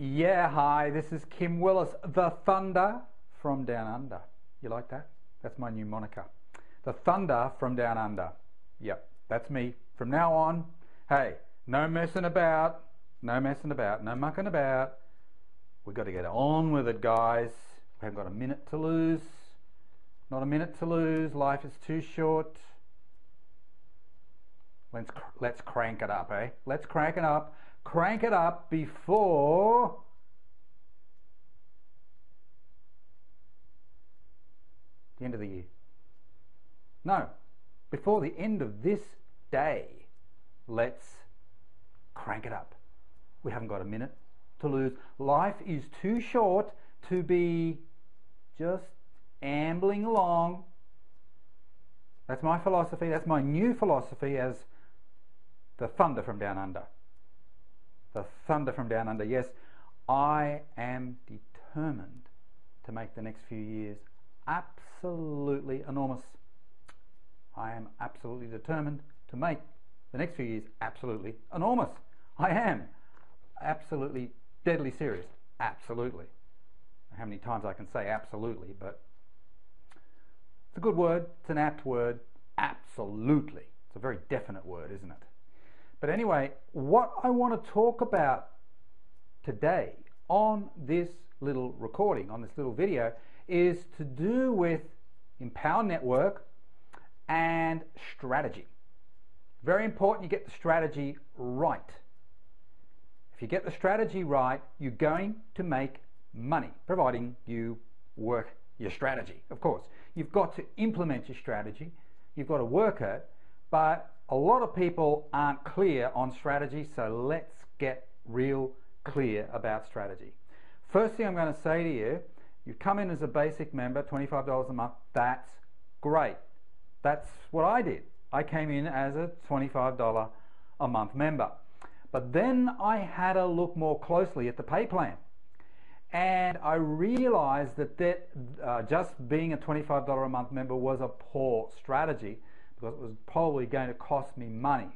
Yeah, hi, this is Kim Willis, the Thunder from Down Under. You like that? That's my new moniker. The Thunder from Down Under. Yep, that's me. From now on, hey, no messing about, no mucking about. We've got to get on with it, guys. We haven't got a minute to lose. Not a minute to lose. Life is too short. Let's crank it up, eh? Let's crank it up. Crank it up before the end of the year. No, before the end of this day. Let's crank it up. We haven't got a minute to lose. Life is too short to be just ambling along. That's my philosophy. That's my new philosophy as the Thunder from Down Under. The Thunder from Down Under. Yes, I am determined to make the next few years absolutely enormous. I am absolutely determined to make the next few years absolutely enormous. I am absolutely deadly serious. Absolutely. How many times I can say absolutely, but it's a good word. It's an apt word. Absolutely. It's a very definite word, isn't it? But anyway, what I want to talk about today on this little recording, on this little video, is to do with Empower Network and strategy. Very important you get the strategy right. If you get the strategy right, you're going to make money, providing you work your strategy. Of course, you've got to implement your strategy, you've got to work it, but a lot of people aren't clear on strategy, so let's get real clear about strategy. First thing I'm going to say to you, you've come in as a basic member, $25 a month, that's great. That's what I did. I came in as a $25 a month member. But then I had a look more closely at the pay plan. And I realized that just being a $25 a month member was a poor strategy, because it was probably going to cost me money.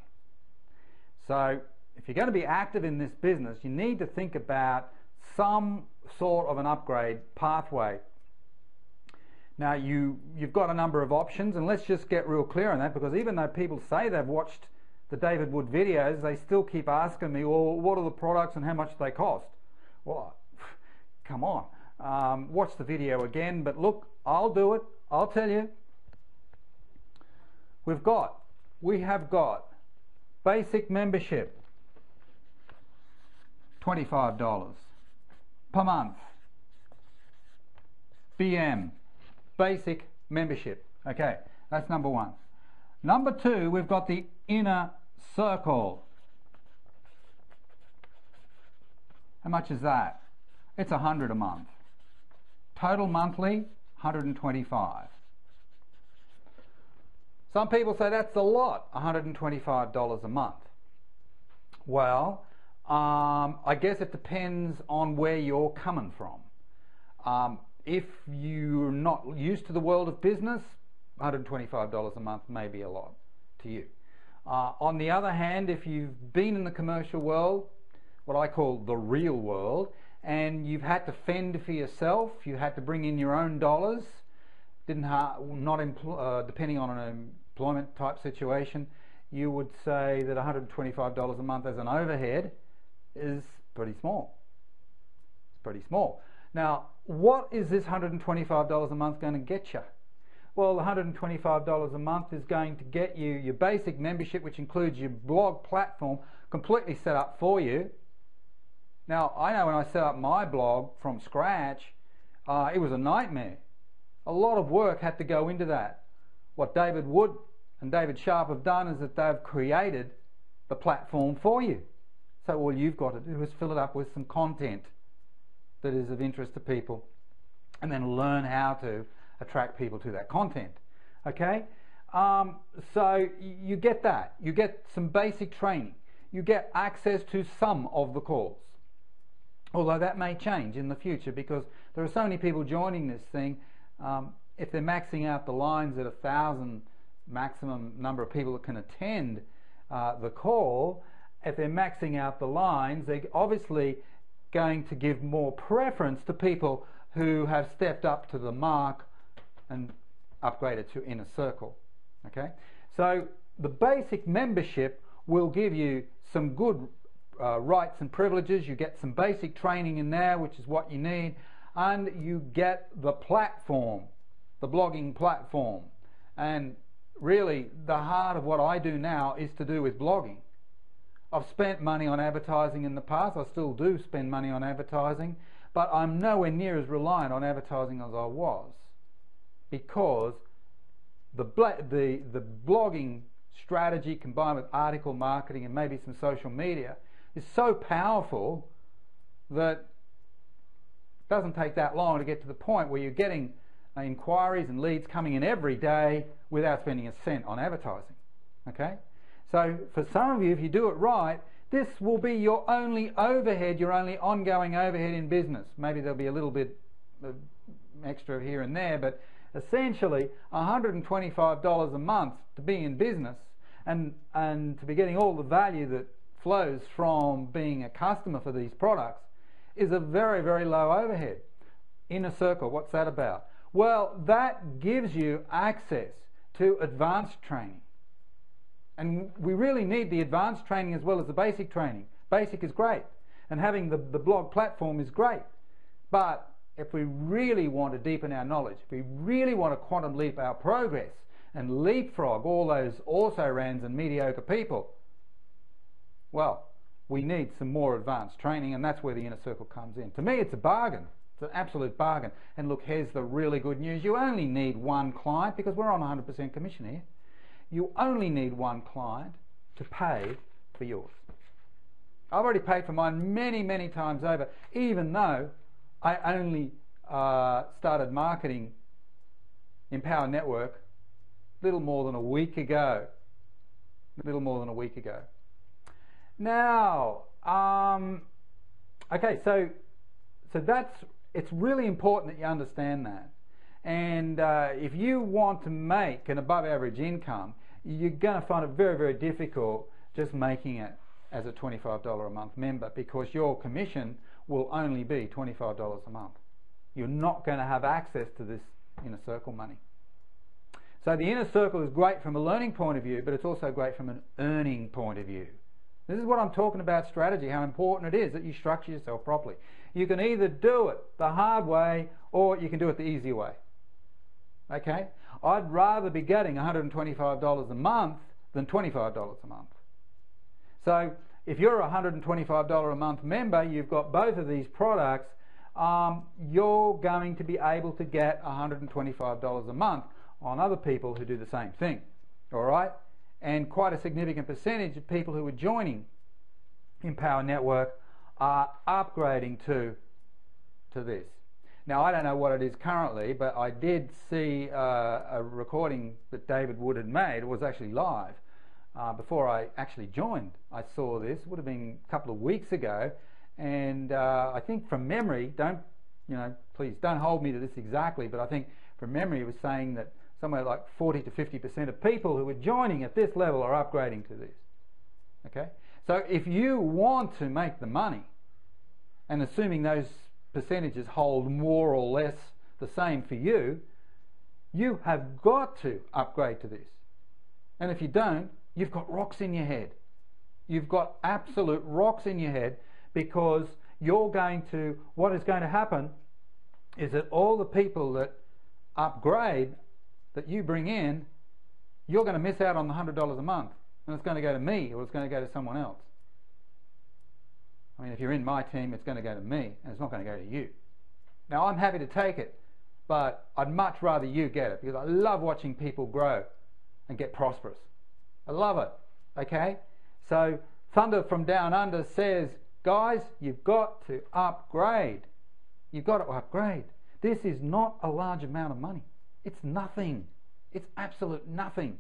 So if you're going to be active in this business, you need to think about some sort of an upgrade pathway. Now you've got a number of options, and let's just get real clear on that, because even though people say they've watched the David Wood videos, they still keep asking me, well, what are the products and how much do they cost? Well, come on, watch the video again. But look, I'll do it. I'll tell you. We have got basic membership, $25 per month. BM, basic membership. Okay, that's number one. Number two, we've got the inner circle. How much is that? It's $100 a month. Total monthly, $125. Some people say that's a lot, $125 a month. Well, I guess it depends on where you're coming from. If you're not used to the world of business, $125 a month may be a lot to you. On the other hand, if you've been in the commercial world, what I call the real world, and you've had to fend for yourself, you had to bring in your own dollars, depending on an employment type situation, you would say that $125 a month as an overhead is pretty small. It's pretty small. Now, what is this $125 a month going to get you? Well, $125 a month is going to get you your basic membership, which includes your blog platform completely set up for you. Now, I know when I set up my blog from scratch, it was a nightmare. A lot of work had to go into that. What David Wood and David Sharp have done is that they've created the platform for you. So all you've got to do is fill it up with some content that is of interest to people, and then learn how to attract people to that content. Okay? So you get that. You get some basic training. You get access to some of the calls. Although that may change in the future, because there are so many people joining this thing. If they're maxing out the lines at 1,000 maximum number of people that can attend the call, if they're maxing out the lines, they're obviously going to give more preference to people who have stepped up to the mark and upgraded to inner circle. Okay, so the basic membership will give you some good rights and privileges. You get some basic training in there, which is what you need, and you get the platform, the blogging platform. And really the heart of what I do now is to do with blogging. I've spent money on advertising in the past. I still do spend money on advertising, but I'm nowhere near as reliant on advertising as I was, because the blogging strategy combined with article marketing and maybe some social media is so powerful that it doesn't take that long to get to the point where you're getting inquiries and leads coming in every day without spending a cent on advertising. Okay, so for some of you, if you do it right, this will be your only overhead, your only ongoing overhead in business. Maybe there'll be a little bit extra here and there, but essentially $125 a month to be in business and to be getting all the value that flows from being a customer for these products is a very, very low overhead. Inner circle, what's that about? Well, that gives you access to advanced training. And we really need the advanced training as well as the basic training. Basic is great, and having the blog platform is great. But if we really want to deepen our knowledge, if we really want to quantum leap our progress and leapfrog all those also-rans and mediocre people, well, we need some more advanced training, and that's where the inner circle comes in. To me, it's a bargain. It's an absolute bargain. And look, here's the really good news. You only need one client, because we're on 100% commission here. You only need one client to pay for yours. I've already paid for mine many, many times over, even though I only started marketing Empower Network little more than a week ago. Now, okay, so it's really important that you understand that. And if you want to make an above average income, you're going to find it very, very difficult just making it as a $25 a month member, because your commission will only be $25 a month. You're not going to have access to this inner circle money. So the inner circle is great from a learning point of view, but it's also great from an earning point of view. This is what I'm talking about, strategy, how important it is that you structure yourself properly. You can either do it the hard way or you can do it the easy way. Okay? I'd rather be getting $125 a month than $25 a month. So if you're a $125 a month member, you've got both of these products, you're going to be able to get $125 a month on other people who do the same thing. All right? And quite a significant percentage of people who are joining Empower Network are upgrading to this. Now, I don't know what it is currently, but I did see a recording that David Wood had made. It was actually live. Before I actually joined, I saw this. It would have been a couple of weeks ago. And I think from memory, please don't hold me to this exactly, but I think from memory it was saying that somewhere like 40 to 50% of people who are joining at this level are upgrading to this. Okay? So if you want to make the money, and assuming those percentages hold more or less the same for you, you have got to upgrade to this. And if you don't, you've got rocks in your head. You've got absolute rocks in your head, because what is going to happen is that all the people that upgrade that you bring in, you're going to miss out on the $100 a month, and it's going to go to me, or it's going to go to someone else. I mean, if you're in my team, it's going to go to me, and it's not going to go to you. Now, I'm happy to take it, but I'd much rather you get it, because I love watching people grow and get prosperous. I love it. Okay? So Thunder from Down Under says, guys, you've got to upgrade. You've got to upgrade. This is not a large amount of money. It's nothing. It's absolute nothing.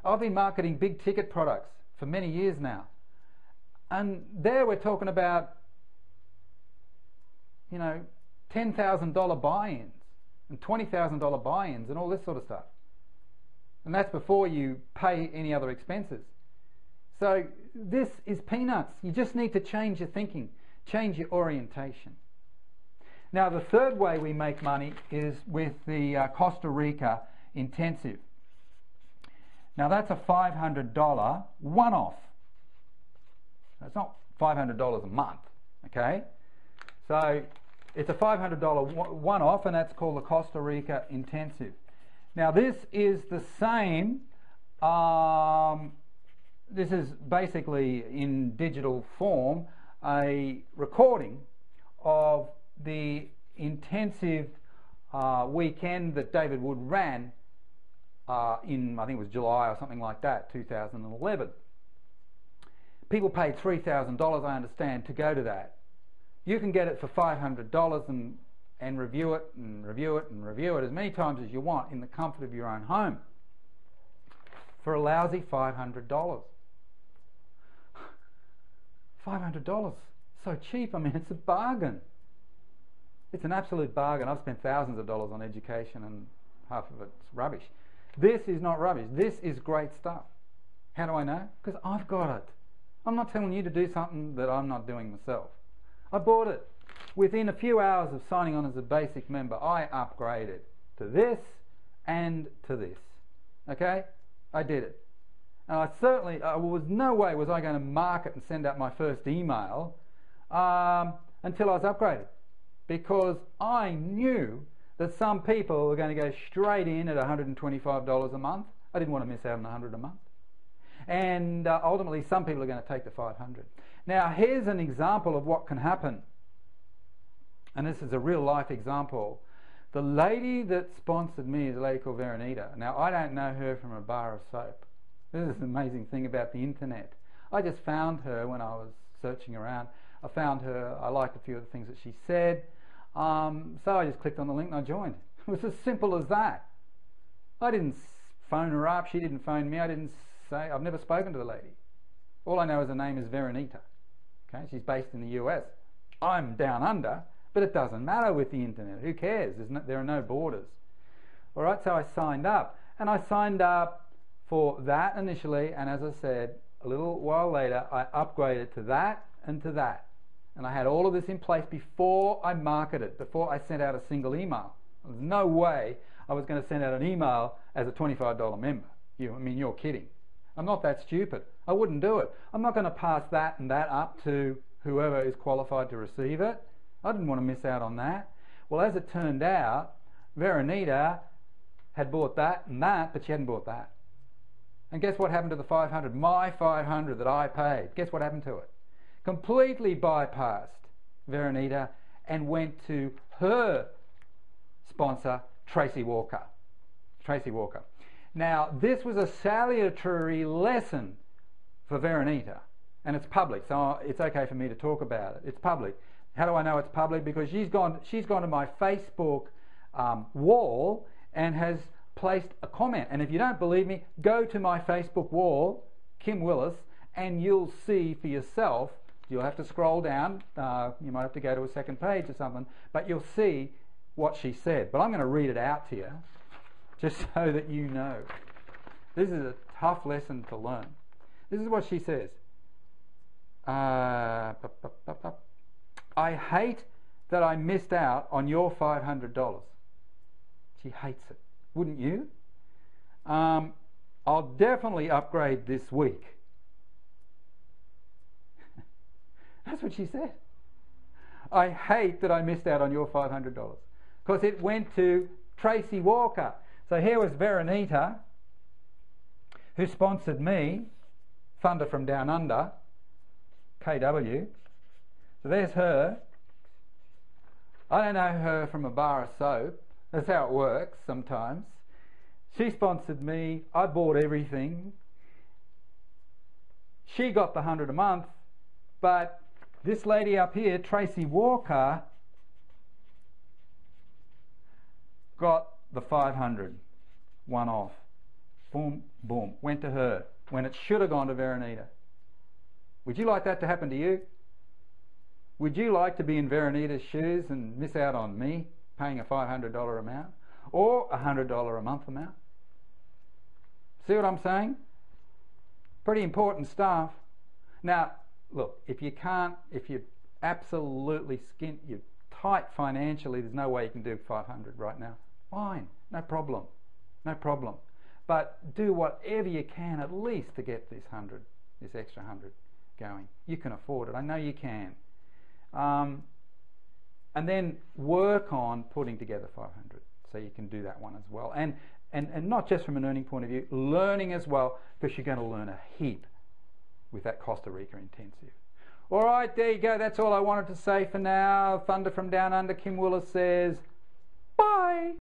I've been marketing big ticket products for many years now. And there we're talking about, $10,000 buy-ins and $20,000 buy-ins and all this sort of stuff. And that's before you pay any other expenses. So this is peanuts. You just need to change your thinking. Change your orientation. Now, the third way we make money is with the Costa Rica intensive. Now, that's a $500 one-off. That's not $500 a month, okay? So it's a $500 one-off, and that's called the Costa Rica intensive. Now, this is the same. This is basically in digital form a recording of the intensive weekend that David Wood ran in, I think it was July or something like that, 2011. People paid $3,000, I understand, to go to that. You can get it for $500 and review it and review it and review it as many times as you want in the comfort of your own home for a lousy $500. $500, so cheap. I mean, it's a bargain. It's an absolute bargain. I've spent thousands of dollars on education and half of it's rubbish. This is not rubbish. This is great stuff. How do I know? Because I've got it. I'm not telling you to do something that I'm not doing myself. I bought it. Within a few hours of signing on as a basic member, I upgraded to this and to this. Okay? I did it. And was no way was I going to market and send out my first email until I was upgraded, because I knew that some people were going to go straight in at $125 a month. I didn't want to miss out on $100 a month. And ultimately, some people are going to take the $500. Now, here's an example of what can happen. And this is a real life example. The lady that sponsored me is a lady called Veronita. Now, I don't know her from a bar of soap. This is the amazing thing about the internet. I just found her when I was searching around. I found her, I liked a few of the things that she said. So I just clicked on the link and I joined. It was as simple as that. I didn't phone her up, she didn't phone me, I've never spoken to the lady. All I know is her name is Veronita. Okay, she's based in the US. I'm down under, but it doesn't matter with the internet. Who cares? There are no borders. All right, so I signed up. And I signed up for that initially, and as I said, a little while later, I upgraded to that and to that. And I had all of this in place before I marketed, before I sent out a single email. There's no way I was going to send out an email as a $25 member. You're kidding. I'm not that stupid. I wouldn't do it. I'm not going to pass that and that up to whoever is qualified to receive it. I didn't want to miss out on that. Well, as it turned out, Veronita had bought that and that, but she hadn't bought that. And guess what happened to the $500? My $500 that I paid. Guess what happened to it? Completely bypassed Veronita and went to her sponsor, Tracy Walker. Tracy Walker. Now, this was a salutary lesson for Veronita, and it's public, so it's okay for me to talk about it. It's public. How do I know it's public? Because she's gone to my Facebook wall and has placed a comment. And if you don't believe me, go to my Facebook wall, Kim Willis, and you'll see for yourself. You'll have to scroll down. You might have to go to a second page or something, but you'll see what she said. But I'm going to read it out to you, just so that you know. This is a tough lesson to learn. This is what she says. I hate that I missed out on your $500. She hates it. Wouldn't you? I'll definitely upgrade this week. That's what she said. I hate that I missed out on your $500 because it went to Tracy Walker. So here was Veronita, who sponsored me, Thunder from Down Under, KW. So there's her. I don't know her from a bar of soap. That's how it works sometimes. She sponsored me. I bought everything. She got the $100 a month, but this lady up here, Tracy Walker, got the $500 one off. Boom, boom. Went to her when it should have gone to Veronita. Would you like that to happen to you? Would you like to be in Veronita's shoes and miss out on me paying a $500 amount or a $100 a month amount? See what I'm saying? Pretty important stuff. Now, look, if you absolutely you're tight financially, there's no way you can do 500 right now, fine, no problem, no problem. But do whatever you can at least to get this extra 100 going. You can afford it, I know you can. And then work on putting together 500, so you can do that one as well. And not just from an earning point of view, learning as well, because you're going to learn a heap with that Costa Rica intensive. All right, there you go. That's all I wanted to say for now. Thunder from Down Under, Kim Willis says, bye.